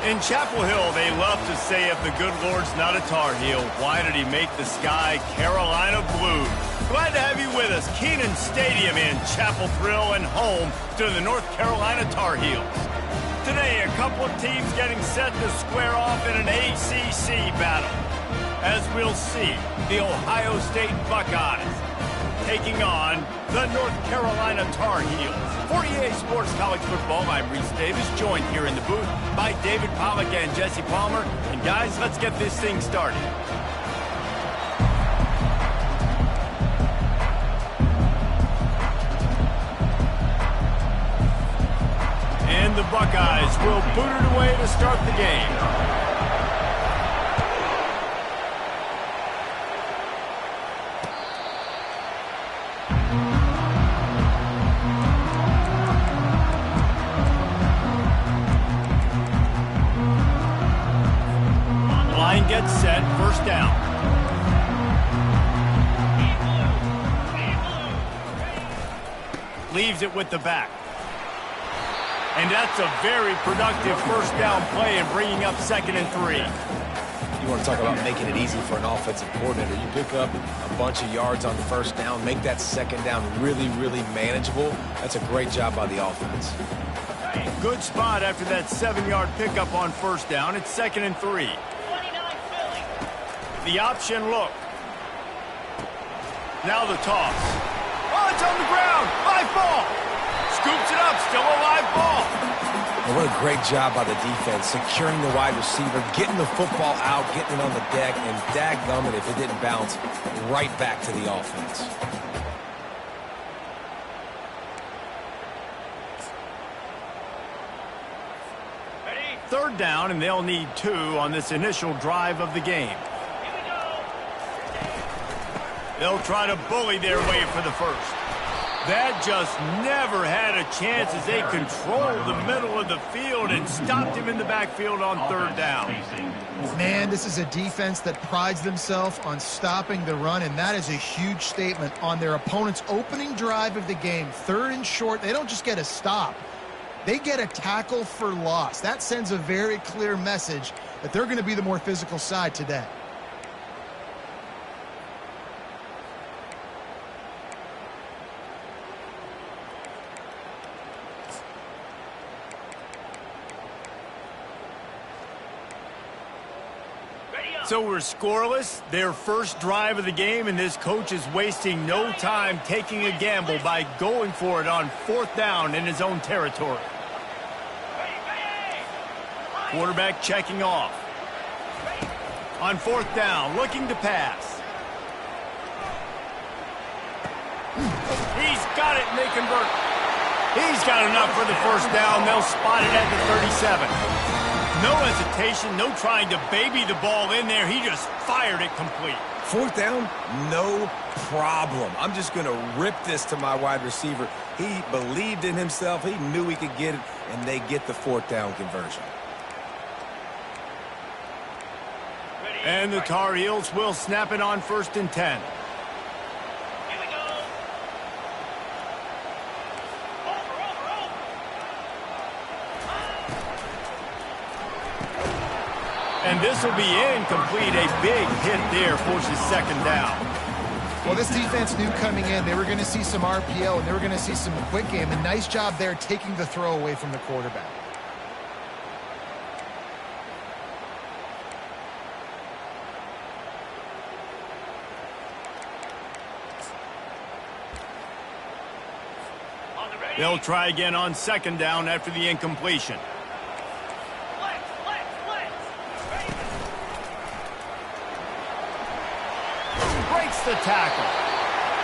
In Chapel Hill, they love to say if the good Lord's not a Tar Heel, why did he make the sky Carolina blue? Glad to have you with us. Kenan Stadium in Chapel Thrill and home to the North Carolina Tar Heels. Today, a couple of teams getting set to square off in an ACC battle. As we'll see, the Ohio State Buckeyes taking on the North Carolina Tar Heels. For EA Sports College Football, I'm Reese Davis, joined here in the booth by David Pollack and Jesse Palmer. And guys, let's get this thing started. And the Buckeyes will boot it away to start the game. Gets set, first down. Leaves it with the back. And that's a very productive first down play and bringing up 2nd and 3. You want to talk about making it easy for an offensive coordinator. You pick up a bunch of yards on the first down, make that second down really, really manageable. That's a great job by the offense. Good spot after that 7-yard pickup on first down. It's 2nd and 3. The option look. Now the toss. Oh, it's on the ground. Live ball. Scoops it up. Still a live ball. And what a great job by the defense. Securing the wide receiver, getting the football out, getting it on the deck, and dadgummit if it didn't bounce right back to the offense. Third down, and they'll need 2 on this initial drive of the game. They'll try to bully their way for the first. That just never had a chance as they controlled the middle of the field and stopped him in the backfield on third down. Man, this is a defense that prides themselves on stopping the run, and that is a huge statement on their opponent's opening drive of the game. 3rd and short, they don't just get a stop. They get a tackle for loss. That sends a very clear message that they're going to be the more physical side today. So we're scoreless, their first drive of the game, and this coach is wasting no time taking a gamble by going for it on 4th down in his own territory. Quarterback checking off. On 4th down, looking to pass. He's got it, and they convert. He's got enough for the 1st down. They'll spot it at the 37. No hesitation, no trying to baby the ball in there. He just fired it complete. 4th down, no problem. I'm just going to rip this to my wide receiver. He believed in himself. He knew he could get it, and they get the 4th down conversion. And the Tar Heels will snap it on 1st and 10. And this will be incomplete. A big hit there forces 2nd down. Well, this defense knew coming in they were going to see some RPO and they were going to see some quick game. And nice job there taking the throw away from the quarterback. They'll try again on 2nd down after the incompletion. The tackle.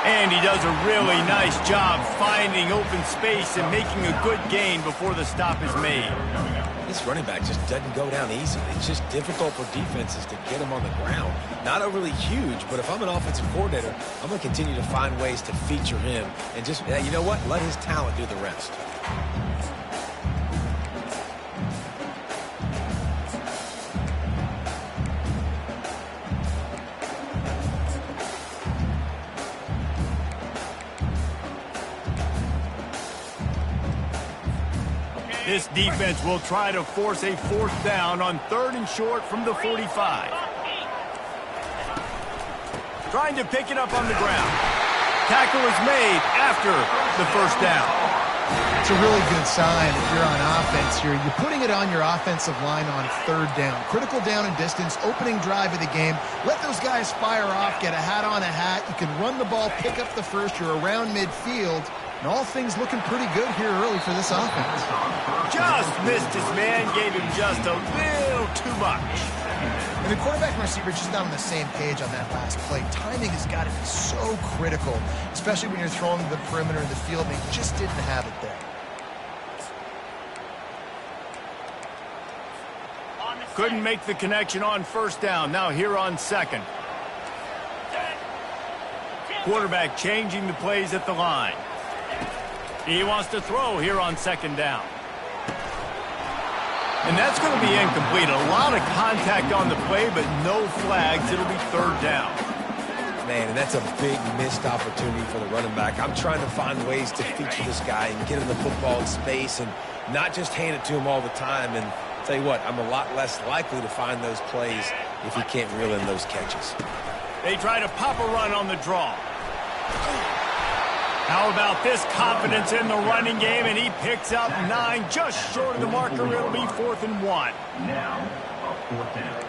And he does a really nice job finding open space and making a good gain before the stop is made. This running back just doesn't go down easily. It's just difficult for defenses to get him on the ground. Not overly huge, but if I'm an offensive coordinator, I'm going to continue to find ways to feature him and just, you know what, let his talent do the rest. This defense will try to force a 4th down on 3rd and short from the 45. Trying to pick it up on the ground. Tackle is made after the 1st down. It's a really good sign if you're on offense here. You're putting it on your offensive line on 3rd down. Critical down and distance, opening drive of the game. Let those guys fire off, get a hat on a hat. You can run the ball, pick up the 1st. You're around midfield. And all things looking pretty good here early for this offense. Just missed his man, gave him just a little too much. And the quarterback and receiver just not on the same page on that last play. Timing has got to be so critical, especially when you're throwing to the perimeter of the field, and they just didn't have it there. Couldn't make the connection on 1st down. Now here on 2nd. Quarterback changing the plays at the line. He wants to throw here on 2nd down. And that's going to be incomplete. A lot of contact on the play, but no flags. It'll be 3rd down. Man, and that's a big missed opportunity for the running back. I'm trying to find ways to feature this guy and get him the football in space and not just hand it to him all the time. And I'll tell you what, I'm a lot less likely to find those plays if he can't reel in those catches. They try to pop a run on the draw. How about this confidence in the running game, and he picks up 9, just short of the marker. It'll be 4th and 1. Now, 4th down.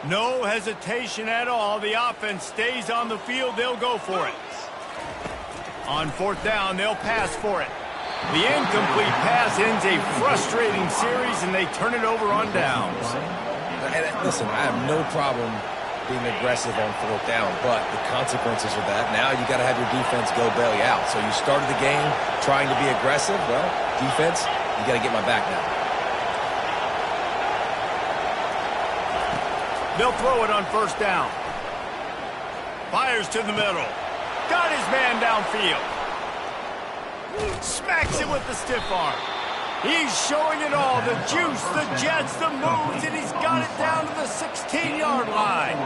No hesitation at all. The offense stays on the field. They'll go for it. On 4th down, they'll pass for it. The incomplete pass ends a frustrating series, and they turn it over on downs. And listen, I have no problem being aggressive on 4th down, but the consequences of that, now you got to have your defense go bail you out. So you started the game trying to be aggressive. Well, defense, you got to get my back now. They'll throw it on 1st down. Fires to the middle. Got his man downfield. Smacks it with the stiff arm. He's showing it all, the juice, the jets, the moves, and he's got it down to the 16-yard line.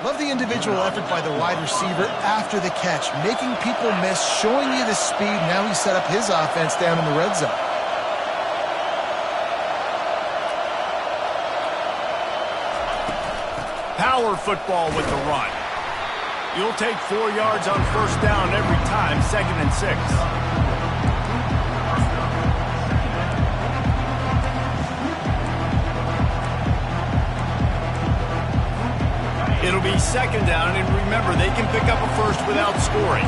Love the individual effort by the wide receiver after the catch, making people miss, showing you the speed. Now he set up his offense down in the red zone. Power football with the run. You'll take 4 yards on 1st down every time, 2nd and 6. down, and remember, they can pick up a first without scoring.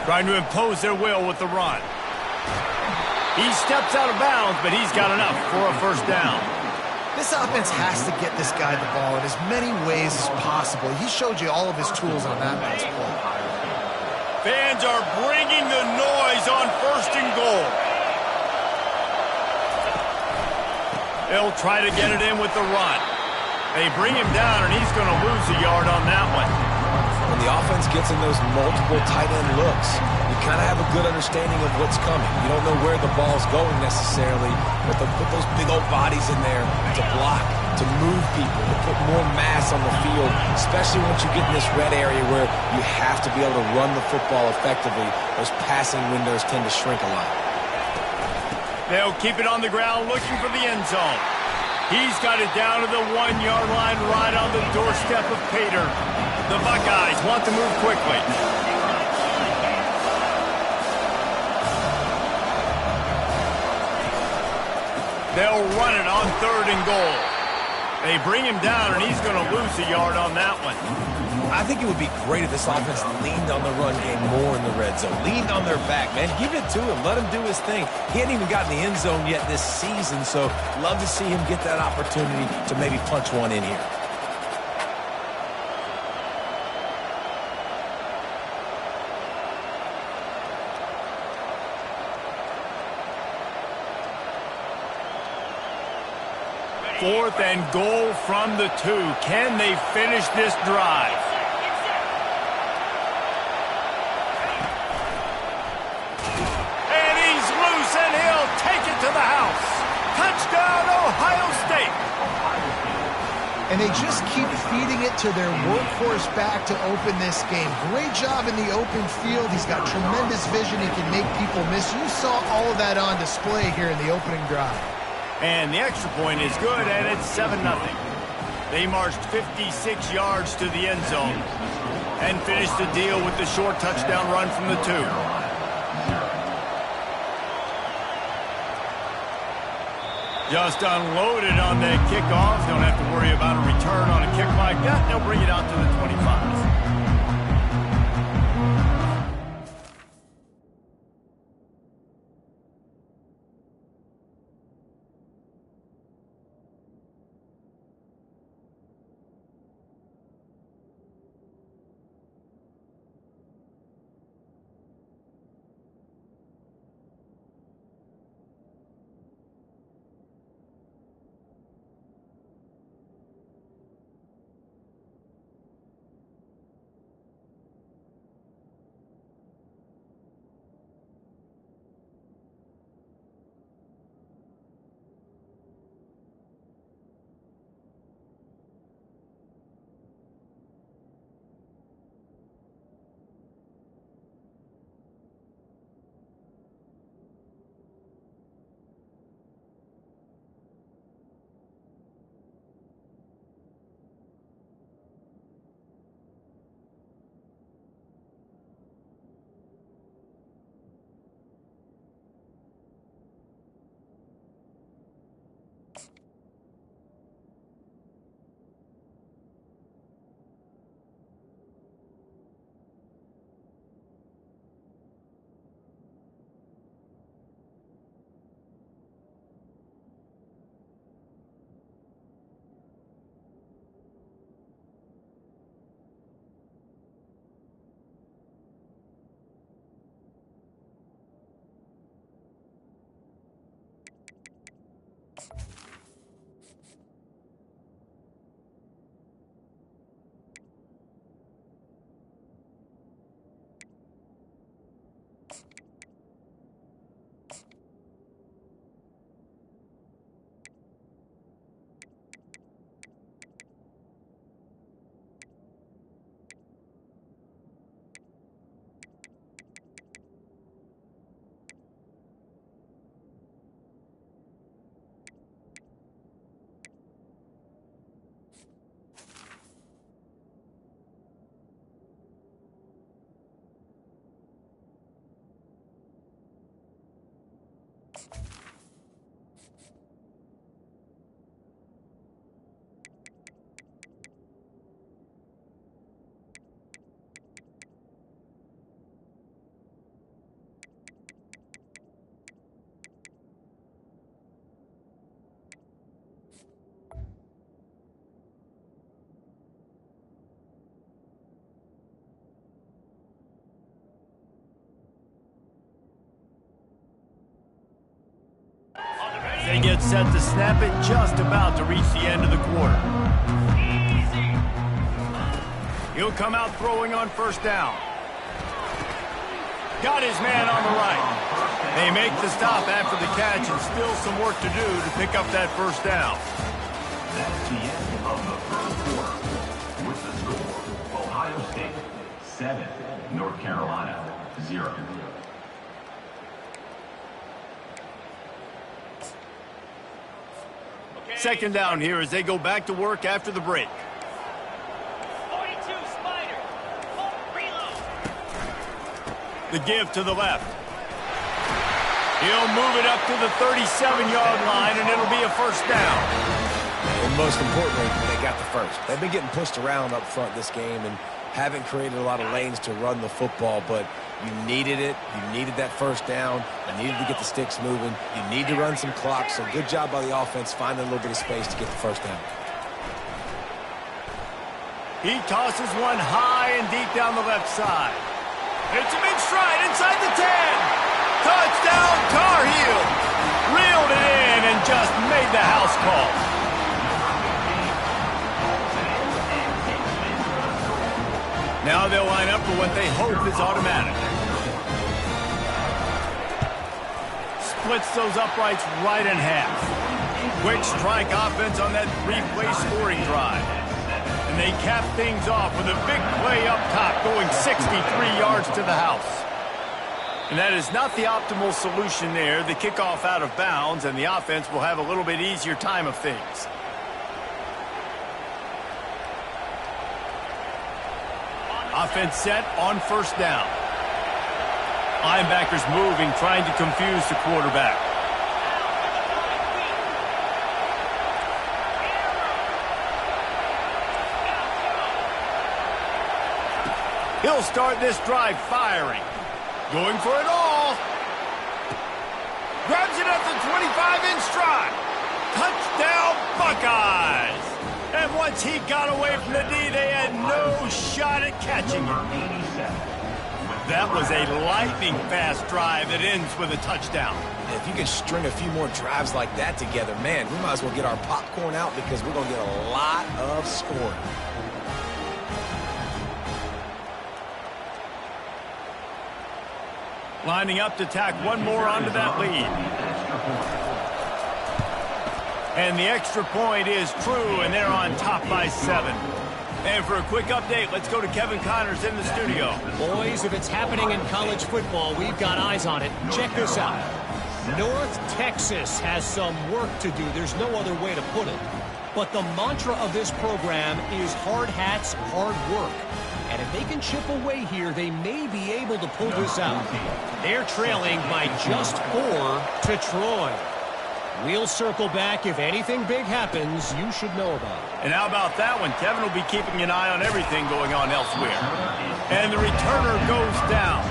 Trying to impose their will with the run. He steps out of bounds, but he's got enough for a first down. This offense has to get this guy the ball in as many ways as possible. He showed you all of his tools on that last play. Fans are bringing the noise on 1st and goal. They'll try to get it in with the run. They bring him down, and he's going to lose a yard on that one. When the offense gets in those multiple tight end looks, you kind of have a good understanding of what's coming. You don't know where the ball's going necessarily, but they'll put those big old bodies in there to block, to move people, to put more mass on the field, especially once you get in this red area where you have to be able to run the football effectively. Those passing windows tend to shrink a lot. They'll keep it on the ground looking for the end zone. He's got it down to the 1-yard line right on the doorstep of Pater. The Buckeyes want to move quickly. They'll run it on 3rd and goal. They bring him down, and he's going to lose a yard on that one. I think it would be great if this offense leaned on the run game more in the red zone. Leaned on their back, man. Give it to him. Let him do his thing. He hadn't even gotten the end zone yet this season, so love to see him get that opportunity to maybe punch one in here. Fourth and goal from the 2. Can they finish this drive? And he's loose, and he'll take it to the house. Touchdown, Ohio State. And they just keep feeding it to their workhorse back to open this game. Great job in the open field. He's got tremendous vision. He can make people miss. You saw all of that on display here in the opening drive. And the extra point is good, and it's 7-0. They marched 56 yards to the end zone and finished the deal with the short touchdown run from the 2. Just unloaded on the kickoff. Don't have to worry about a return on a kick like that. They'll bring it out to the 25. They get set to snap it just about to reach the end of the quarter. He'll come out throwing on first down. Got his man on the right. They make the stop after the catch and still some work to do to pick up that first down. That's the end of the first quarter. With the score, Ohio State 7, North Carolina 0. Second down here as they go back to work after the break. 42 Spider. Reload. The give to the left. He'll move it up to the 37-yard line, and it'll be a first down. And most importantly, they got the first. They've been getting pushed around up front this game and haven't created a lot of lanes to run the football, but you needed it. You needed that first down. You needed to get the sticks moving. You need to run some clock, so good job by the offense finding a little bit of space to get the first down. He tosses one high and deep down the left side. It's him in stride inside the 10. Touchdown, Tar Heel. Reeled it in and just made the house call. Now they'll line up for what they hope is automatic. Splits those uprights right in half. Quick strike offense on that three-play scoring drive. And they cap things off with a big play up top going 63 yards to the house. And that is not the optimal solution there. The kickoff out of bounds, and the offense will have a little bit easier time of things. Offense set on first down. Linebackers moving, trying to confuse the quarterback. He'll start this drive firing. Going for it all. Grabs it at the 25 in stride. Touchdown, Buckeyes! And once he got away from the D, they had no shot at catching him. That was a lightning-fast drive that ends with a touchdown. If you can string a few more drives like that together, man, we might as well get our popcorn out because we're going to get a lot of scoring. Lining up to tack one more onto that lead. And the extra point is true, and they're on top by 7. And for a quick update, let's go to Kevin Connors in the studio. Boys, if it's happening in college football, we've got eyes on it. Check this out. North Texas has some work to do. There's no other way to put it. But the mantra of this program is hard hats, hard work. And if they can chip away here, they may be able to pull this out. They're trailing by just 4 to Troy. We'll circle back. If anything big happens, you should know about it. And how about that one? Kevin will be keeping an eye on everything going on elsewhere. And the returner goes down.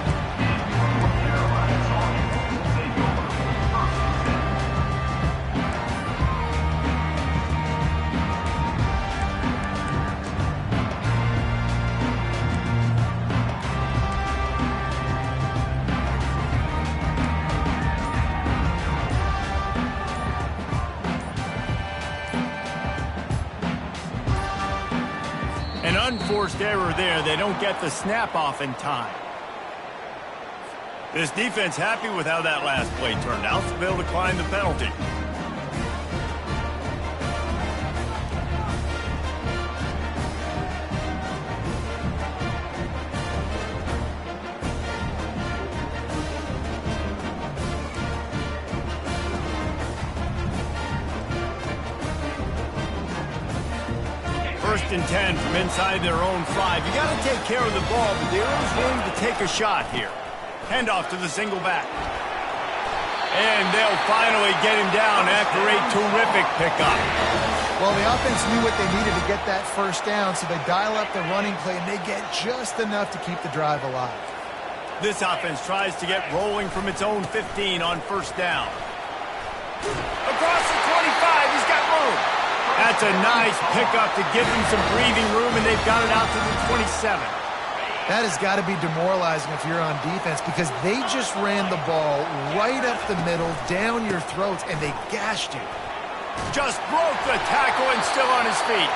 Unforced error there. They don't get the snap off in time. This defense happy with how that last play turned out, so they'll decline the penalty. First and 10 from inside their own 5. You got to take care of the ball, but there is room to take a shot here. Handoff to the single back. And they'll finally get him down after a terrific pickup. Well, the offense knew what they needed to get that first down, so they dial up the running play, and they get just enough to keep the drive alive. This offense tries to get rolling from its own 15 on first down. Across the 25, he's got room. That's a nice pickup to give them some breathing room, and they've got it out to the 27. That has got to be demoralizing if you're on defense because they just ran the ball right up the middle, down your throats, and they gashed you. Just broke the tackle and still on his feet.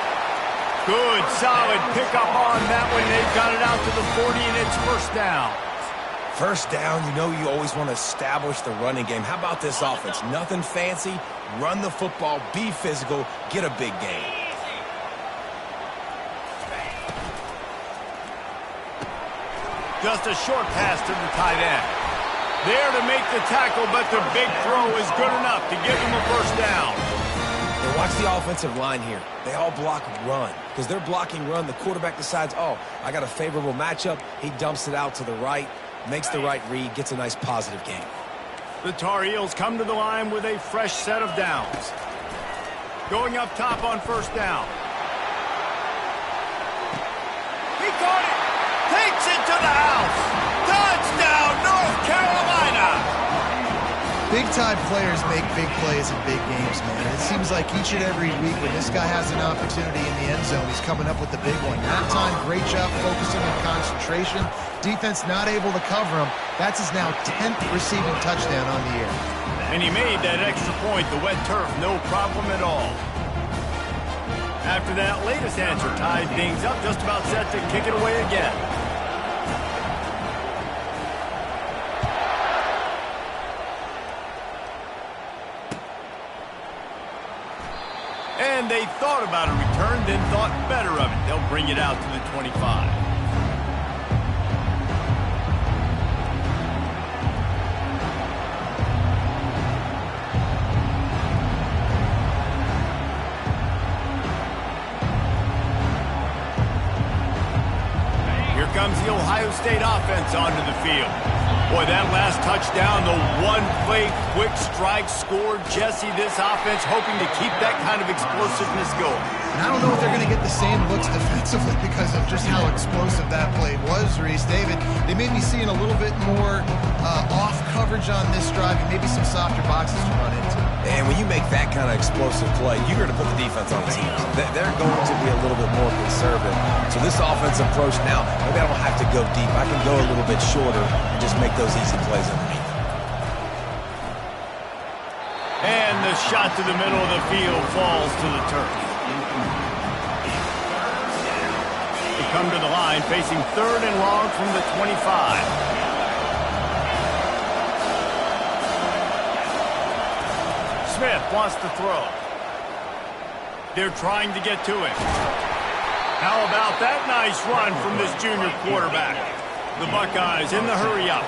Good, solid pickup on that one. They've got it out to the 40, and it's first down. First down, you know you always want to establish the running game. How about this offense? Nothing fancy. Run the football, be physical, get a big gain. Just a short pass to the tight end. There to make the tackle, but the big throw is good enough to give them a first down. Now watch the offensive line here. They all block run. Because they're blocking run, the quarterback decides, oh, I got a favorable matchup. He dumps it out to the right, makes the right read, gets a nice positive gain. The Tar Heels come to the line with a fresh set of downs. Going up top on first down. He caught it. Takes it to the house. Touchdown, North Carolina. Big-time players make big plays in big games, man. It seems like each and every week when this guy has an opportunity in the end zone, he's coming up with the big one. That time, great job focusing on concentration. Defense not able to cover him. That's his now 10th receiving touchdown on the year. And he made that extra point, the wet turf, no problem at all. After that latest answer tied things up, just about set to kick it away again. And they thought about a return, then thought better of it. They'll bring it out to the 25. Here comes the Ohio State offense onto the field. Boy, that last touchdown, the one-play quick strike scored. Jesse, this offense hoping to keep that kind of explosiveness going. And I don't know if they're going to get the same looks defensively because of just how explosive that play was, Reese. David, they may be seeing a little bit more off coverage on this drive and maybe some softer boxes to run into. And when you make that kind of explosive play, you're going to put the defense on the team. They're going to be a little bit more conservative. So this offensive approach now, maybe I don't have to go deep. I can go a little bit shorter and just make those easy plays underneath. And the shot to the middle of the field falls to the turf. They come to the line facing 3rd and long from the 25. Smith wants to throw. They're trying to get to it. How about that nice run from this junior quarterback? The Buckeyes in the hurry-up.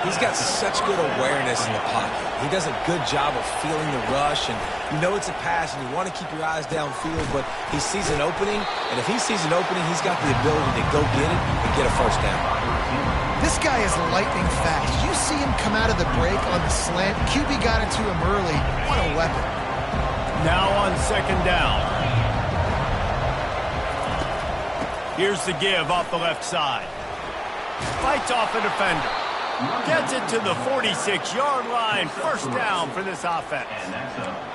He's got such good awareness in the pocket. He does a good job of feeling the rush, and you know it's a pass, and you want to keep your eyes downfield, but he sees an opening, and if he sees an opening, he's got the ability to go get it and get a first down. This guy is lightning fast. You see him come out of the break on the slant. QB got it to him early. What a weapon. Now on 2nd down. Here's the give off the left side. Fights off a defender. Gets it to the 46-yard line. First down for this offense.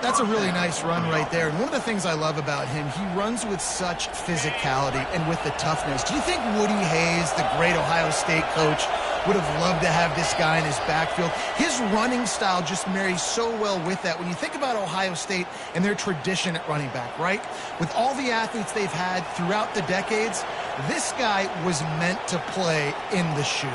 That's a really nice run right there. And one of the things I love about him, he runs with such physicality and with the toughness. Do you think Woody Hayes, the great Ohio State coach, would have loved to have this guy in his backfield? His running style just marries so well with that. When you think about Ohio State and their tradition at running back, right? With all the athletes they've had throughout the decades, this guy was meant to play in the shoe.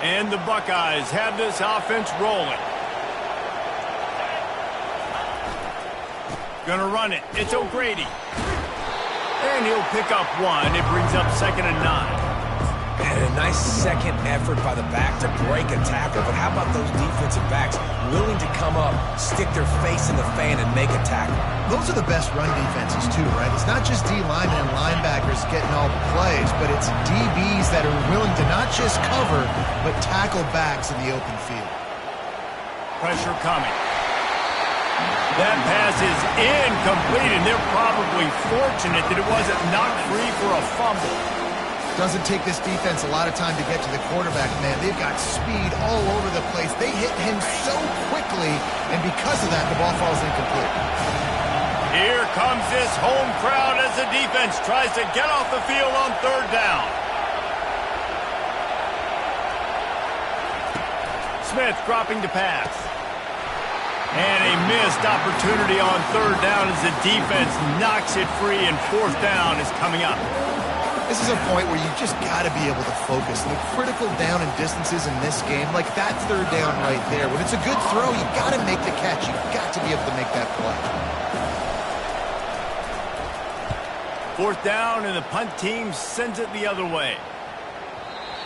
And the Buckeyes have this offense rolling. Gonna run it. It's O'Grady. And he'll pick up one. It brings up 2nd and 9. And a nice second effort by the back to break a tackle. But how about those defensive backs willing to come up, stick their face in the fan, and make a tackle? Those are the best run defenses, too, right? It's not just D linemen and linebackers getting all the plays, but it's DBs that are willing to not just cover, but tackle backs in the open field. Pressure coming. That pass is incomplete, and they're probably fortunate that it wasn't knocked free for a fumble. Doesn't take this defense a lot of time to get to the quarterback, man. They've got speed all over the place. They hit him so quickly, and because of that, the ball falls incomplete. Here comes this home crowd as the defense tries to get off the field on third down. Smith dropping to pass. And a missed opportunity on third down as the defense knocks it free, and fourth down is coming up. This is a point where you just got to be able to focus. The critical down and distances in this game, like that third down right there. When it's a good throw, you got to make the catch. You got to be able to make that play. Fourth down, and the punt team sends it the other way.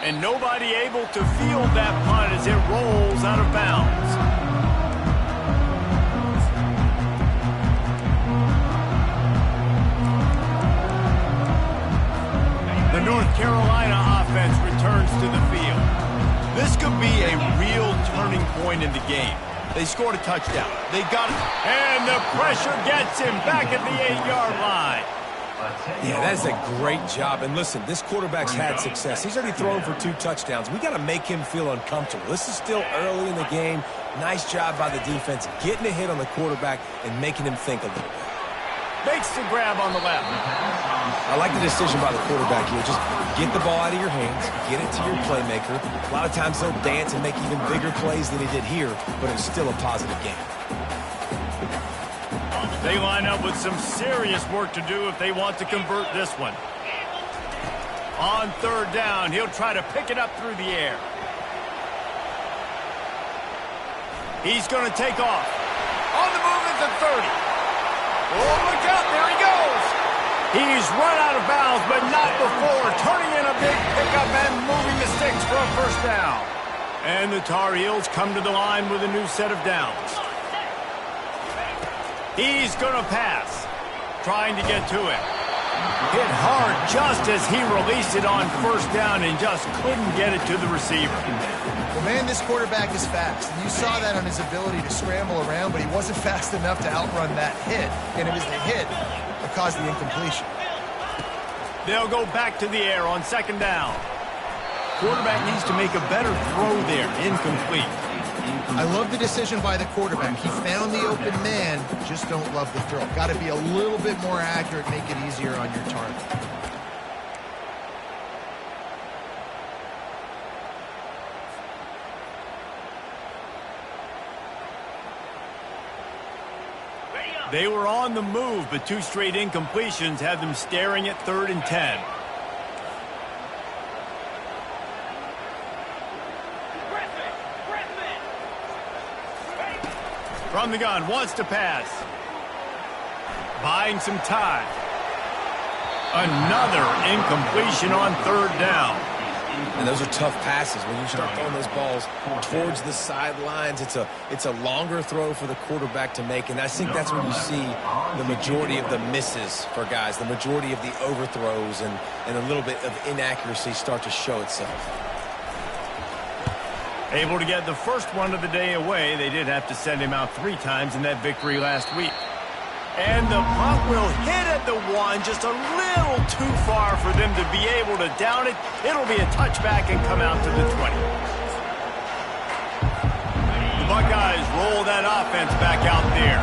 And nobody able to field that punt as it rolls out of bounds. The North Carolina offense returns to the field. This could be a real turning point in the game. They scored a touchdown. They got it. And the pressure gets him back at the 8-yard line. Yeah, that is a great job. And listen, this quarterback's had success. He's already thrown for 2 touchdowns. We got to make him feel uncomfortable. This is still early in the game. Nice job by the defense getting a hit on the quarterback and making him think a little bit. Makes the grab on the left. I like the decision by the quarterback here. Just get the ball out of your hands, get it to your playmaker. A lot of times they'll dance and make even bigger plays than he did here, but it's still a positive game. They line up with some serious work to do if they want to convert this one. On third down, he'll try to pick it up through the air. He's going to take off. On the move at the 30. Oh, look out, there he goes. He's run out of bounds, but not before turning in a big pickup and moving the sticks for a first down. And the Tar Heels come to the line with a new set of downs. He's going to pass, trying to get to it. Hit hard just as he released it on first down and just couldn't get it to the receiver. Well, man, this quarterback is fast. And you saw that on his ability to scramble around, but he wasn't fast enough to outrun that hit. And it was the hit that caused the incompletion. They'll go back to the air on second down. Quarterback needs to make a better throw there. Incomplete. I love the decision by the quarterback. He found the open man, just don't love the throw. Got to be a little bit more accurate, make it easier on your target. They were on the move, but 2 straight incompletions had them staring at 3rd and 10. From the gun, wants to pass. Buying some time. Another incompletion on third down. And those are tough passes. When you start throwing those balls towards the sidelines, it's a longer throw for the quarterback to make. And I think that's when you see the majority of the misses for guys, the majority of the overthrows and a little bit of inaccuracy start to show itself. Able to get the first one of the day away. They did have to send him out 3 times in that victory last week. And the punt will hit at the 1, just a little too far for them to be able to down it. It'll be a touchback and come out to the 20. The Buckeyes roll that offense back out there.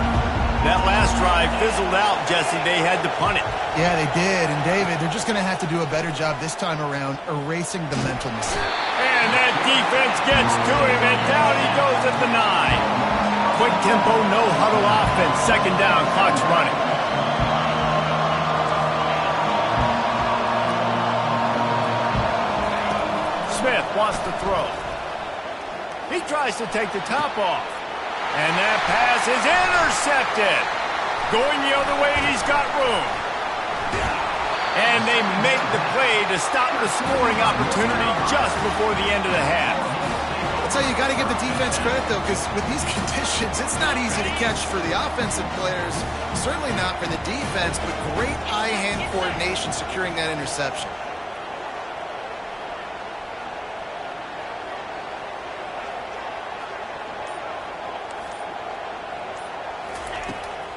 That last drive fizzled out, Jesse. They had to punt it. Yeah, they did. And, David, they're just going to have to do a better job this time around erasing the mental mistake. And that defense gets to him, and down he goes at the 9. Quick tempo, no huddle offense. Second down, clock's running. Smith wants to throw. He tries to take the top off. And that pass is intercepted. Going the other way, he's got room. And they make the play to stop the scoring opportunity just before the end of the half. I'll tell you, you got to give the defense credit, though, because with these conditions, it's not easy to catch for the offensive players, certainly not for the defense, but great eye-hand coordination securing that interception.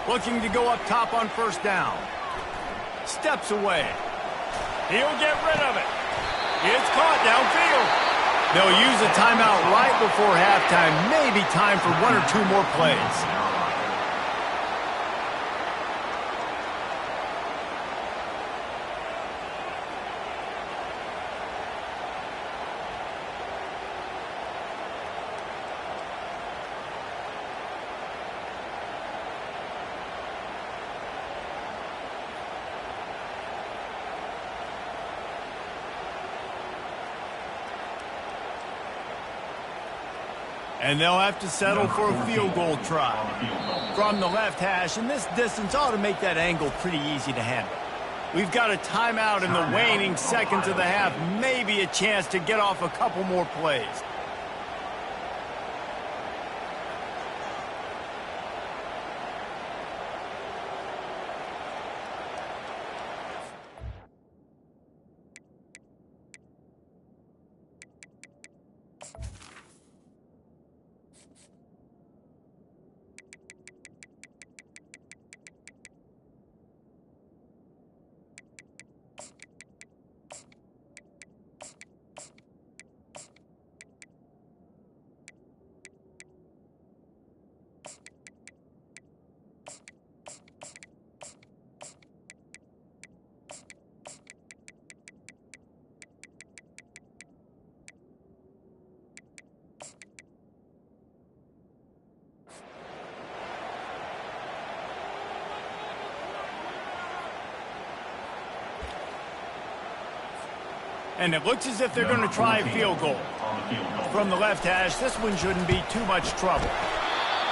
Looking to go up top on first down. Steps away. He'll get rid of it. It's caught downfield. They'll use a timeout right before halftime. Maybe time for one or two more plays. And they'll have to settle for a field goal try. From the left hash, and this distance ought to make that angle pretty easy to handle. We've got a timeout in the waning seconds of the half. Maybe a chance to get off a couple more plays. And it looks as if they're going to try a field goal. From the left hash, this one shouldn't be too much trouble.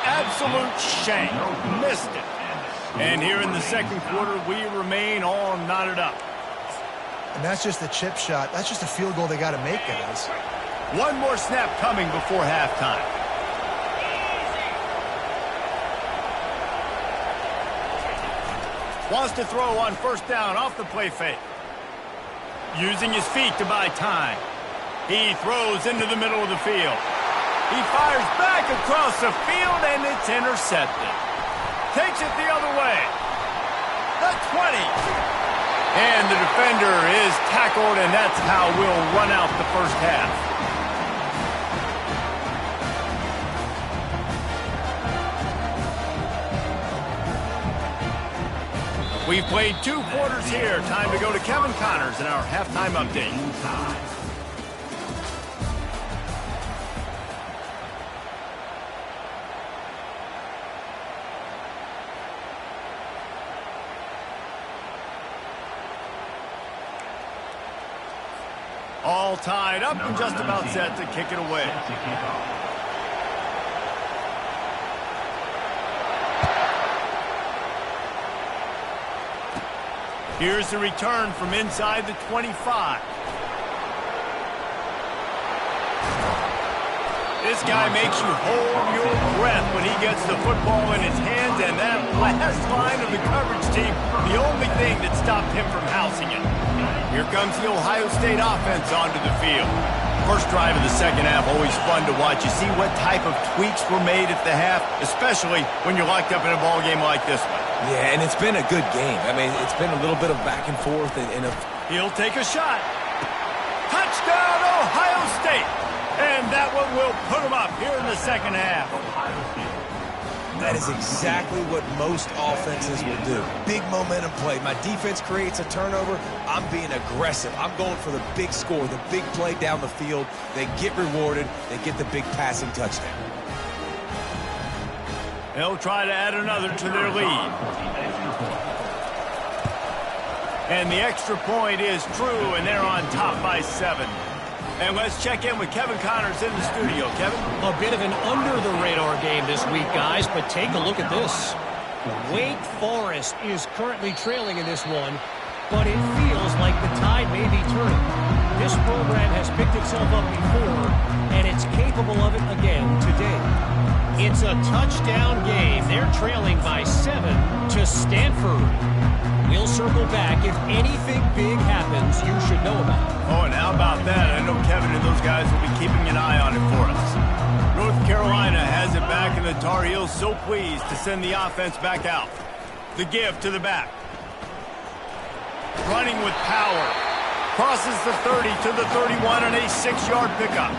Absolute shame. Missed it. And here in the second quarter, we remain all knotted up. And that's just a chip shot. That's just a field goal they got to make, guys. One more snap coming before halftime. Wants to throw on first down off the play fake. Using his feet to buy time. He throws into the middle of the field. He fires back across the field, and it's intercepted. Takes it the other way. The 20. And the defender is tackled, and that's how we'll run out the first half. We've played 2 quarters here. Time to go to Kevin Connors in our halftime update. All tied up and just about set to kick it away. Here's the return from inside the 25. This guy makes you hold your breath when he gets the football in his hands, and that last line of the coverage team, the only thing that stopped him from housing it. Here comes the Ohio State offense onto the field. First drive of the second half, always fun to watch. You see what type of tweaks were made at the half, especially when you're locked up in a ball game like this one. Yeah, and it's been a good game. I mean, it's been a little bit of back and forth. He'll take a shot. Touchdown, Ohio State. And that one will put them up here in the second half. That is exactly what most offenses will do. Big momentum play. My defense creates a turnover. I'm being aggressive. I'm going for the big score, the big play down the field. They get rewarded. They get the big passing touchdown. They'll try to add another to their lead. And the extra point is true, and they're on top by 7. And let's check in with Kevin Connors in the studio. Kevin? A bit of an under-the-radar game this week, guys, but take a look at this. Wake Forest is currently trailing in this one, but it feels like the tide may be turning. This program has picked itself up before, and it's capable of it again today. It's a touchdown game. They're trailing by 7 to Stanford. We'll circle back. If anything big happens, you should know about it. Oh, and how about that? I know Kevin and those guys will be keeping an eye on it for us. North Carolina has it back, and the Tar Heels so pleased to send the offense back out. The give to the back. Running with power. Crosses the 30 to the 31 on a 6-yard pickup.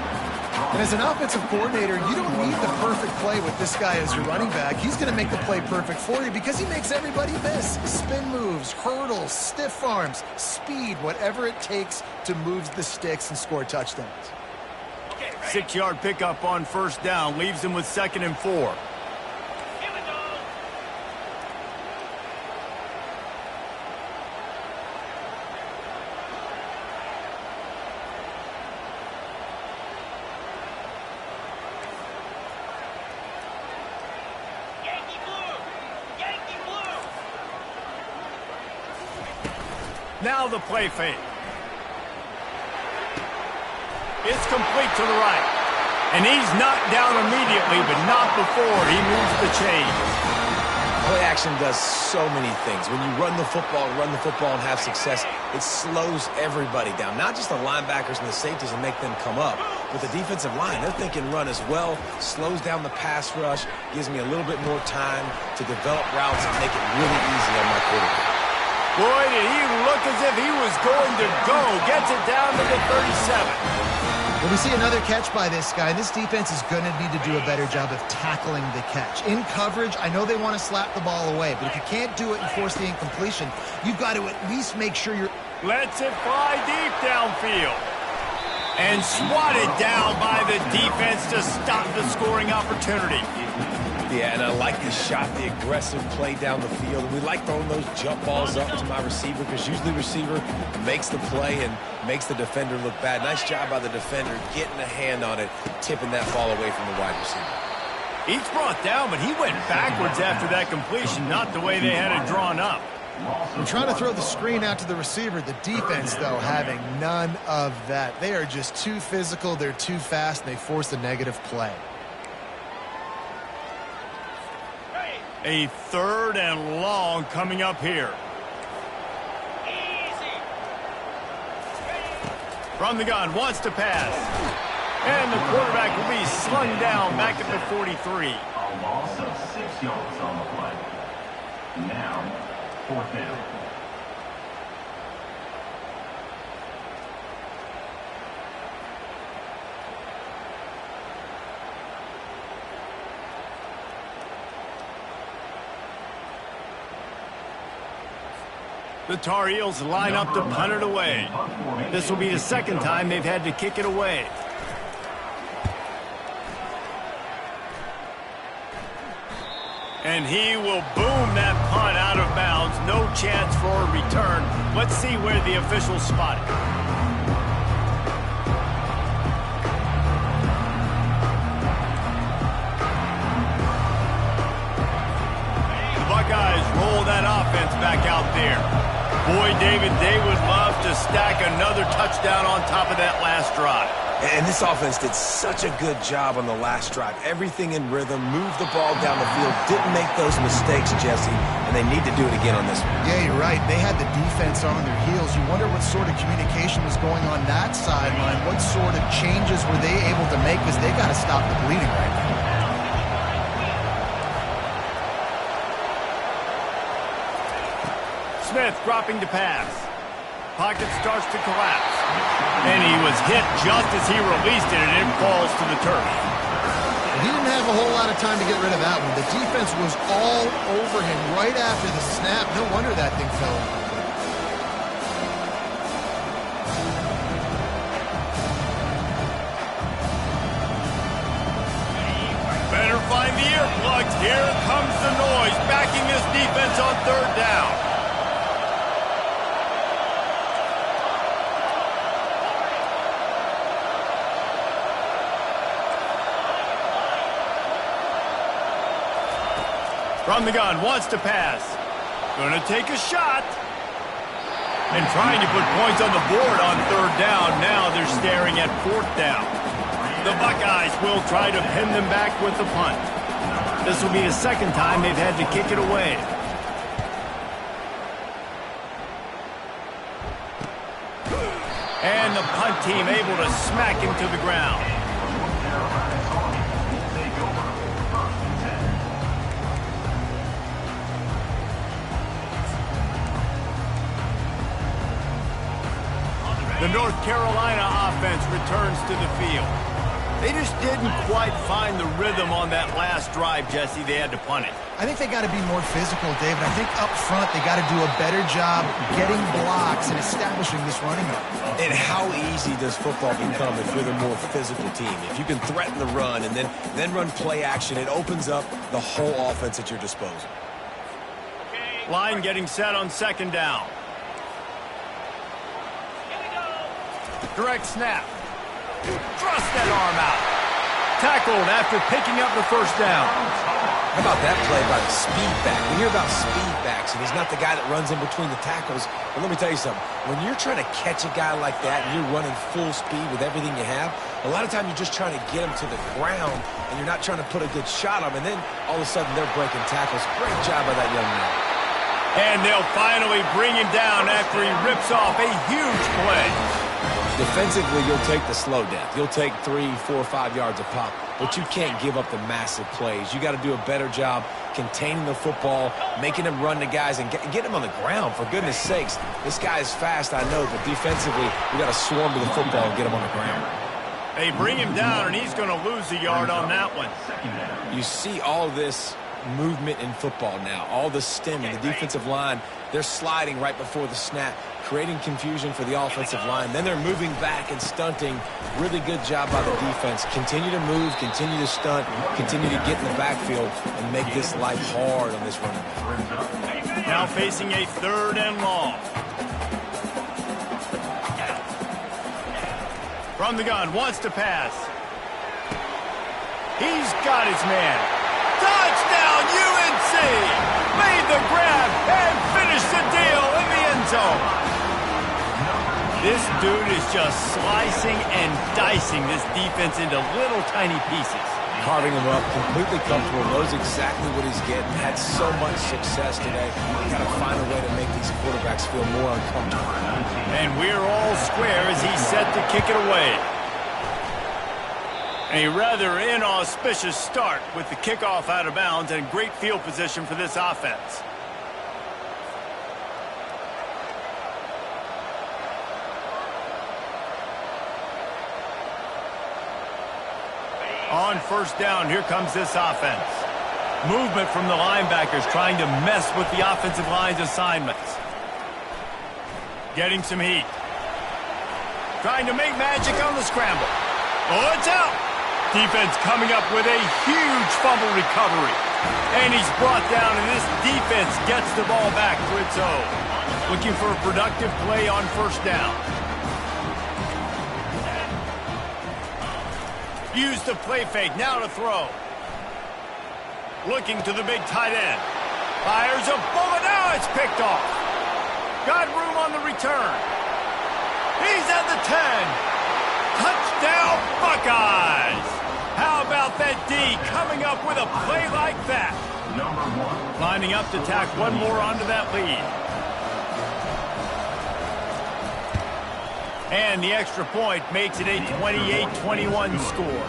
And as an offensive coordinator, you don't need the perfect play with this guy as your running back. He's going to make the play perfect for you because he makes everybody miss. Spin moves, hurdles, stiff arms, speed, whatever it takes to move the sticks and score touchdowns. 6-yard pickup on first down leaves him with 2nd and 4. Here we go. Yankee blue. Yankee blue. Now the play fake. It's complete to the right. And he's knocked down immediately, but not before he moves the chains. Play action does so many things. When you run the football and have success, it slows everybody down. Not just the linebackers and the safeties and make them come up, but the defensive line. They're thinking run as well, slows down the pass rush, gives me a little bit more time to develop routes and make it really easy on my quarterback. Boy, did he look as if he was going to go. Gets it down to the 37. Well, we see another catch by this guy. This defense is going to need to do a better job of tackling the catch. In coverage, I know they want to slap the ball away, but if you can't do it and force the incompletion, you've got to at least make sure you're... Lets it fly deep downfield. And swatted down by the defense to stop the scoring opportunity. Yeah, and I like the shot, the aggressive play down the field. We like throwing those jump balls up to my receiver because usually the receiver makes the play and makes the defender look bad. Nice job by the defender getting a hand on it, tipping that ball away from the wide receiver. He's brought down, but he went backwards after that completion, not the way they had it drawn up. We're trying to throw the screen out to the receiver. The defense, though, having none of that. They are just too physical, they're too fast, and they force a negative play. A 3rd and long coming up here. Easy. From the gun, wants to pass. And the quarterback will be slung down back at the 43. A loss of 6 yards on the play. Now, 4th down. The Tar Heels line up to punt it away. This will be the 2nd time they've had to kick it away. And he will boom that punt out of bounds. No chance for a return. Let's see where the officials spot it. The Buckeyes roll that offense back out there. Boy, David, they would love to stack another touchdown on top of that last drive. And this offense did such a good job on the last drive. Everything in rhythm, moved the ball down the field, didn't make those mistakes, Jesse, and they need to do it again on this one. Yeah, you're right. They had the defense on their heels. You wonder what sort of communication was going on that sideline. What sort of changes were they able to make because they got to stop the bleeding right now. Smith dropping to pass. Pocket starts to collapse. And he was hit just as he released it, and it falls to the turf. He didn't have a whole lot of time to get rid of that one. The defense was all over him right after the snap. No wonder that thing fell. Better find the earplugs. Here comes the noise, backing this defense on 3rd down. From the gun, wants to pass. Gonna take a shot. And trying to put points on the board on 3rd down. Now they're staring at 4th down. The Buckeyes will try to pin them back with the punt. This will be the 2nd time they've had to kick it away. And the punt team able to smack him to the ground. The North Carolina offense returns to the field. They just didn't quite find the rhythm on that last drive, Jesse. They had to punt it. I think they got to be more physical, David. I think up front they got to do a better job getting blocks and establishing this running game. And how easy does football become if you're the more physical team? If you can threaten the run and then run play action, it opens up the whole offense at your disposal. Line getting set on second down. Direct snap. Thrust that arm out. Tackled after picking up the first down. How about that play by the speed back? We hear about speed backs, and he's not the guy that runs in between the tackles. But let me tell you something. When you're trying to catch a guy like that and you're running full speed with everything you have, a lot of times you're just trying to get him to the ground, and you're not trying to put a good shot on him. And then all of a sudden they're breaking tackles. Great job by that young man. And they'll finally bring him down after he rips off a huge play. Defensively, you'll take the slow death. You'll take 3, 4, 5 yards a pop, but you can't give up the massive plays. You got to do a better job containing the football, making them run the guys, and get them on the ground. For goodness sakes, this guy is fast, I know, but defensively, we got to swarm to the football and get him on the ground. They bring him down, and he's going to lose a yard on that one. You see all this movement in football now, all the stemming, the defensive line, they're sliding right before the snap, creating confusion for the offensive line. Then they're moving back and stunting. Really good job by the defense. Continue to move, continue to stunt, continue to get in the backfield and make this life hard on this running back. Now facing a 3rd and long. From the gun, wants to pass. He's got his man. Touchdown, UNC! Made the grab and finished the deal in the end zone. This dude is just slicing and dicing this defense into little tiny pieces. Carving him up, completely comfortable, knows exactly what he's getting, had so much success today. Got to find a way to make these quarterbacks feel more uncomfortable. And we're all square as he's set to kick it away. A rather inauspicious start with the kickoff out of bounds and great field position for this offense. On first down, here comes this offense. Movement from the linebackers trying to mess with the offensive line's assignments. Getting some heat. Trying to make magic on the scramble. Oh, it's out. Defense coming up with a huge fumble recovery. And he's brought down, and this defense gets the ball back to its own. Looking for a productive play on first down. Use the play fake, now to throw. Looking to the big tight end. Fires a bullet, now it's picked off. Got room on the return. He's at the 10. Touchdown, Buckeyes! How about that D coming up with a play like that? Lining up to tack one more onto that lead. And the extra point makes it a 28-21 score.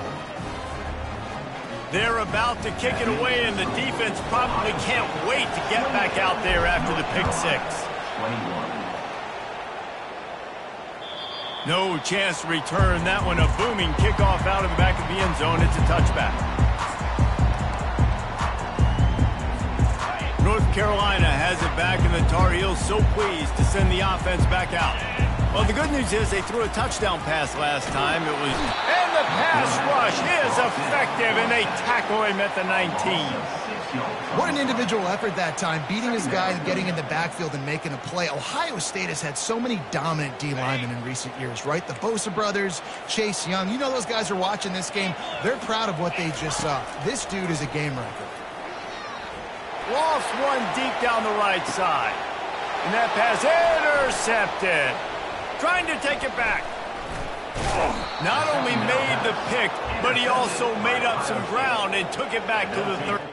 They're about to kick it away, and the defense probably can't wait to get back out there after the pick six. No chance to return that one. A booming kickoff out of the back of the end zone. It's a touchback. North Carolina has it back, and the Tar Heels so pleased to send the offense back out. Well, the good news is they threw a touchdown pass last time. And the pass rush is effective, and they tackle him at the 19. What an individual effort that time, beating his guy and getting in the backfield and making a play. Ohio State has had so many dominant D linemen in recent years, right? The Bosa brothers, Chase Young. You know those guys are watching this game. They're proud of what they just saw. This dude is a game wrecker. Lost one deep down the right side. And that pass intercepted. Trying to take it back. Not only made the pick, but he also made up some ground and took it back to the 30.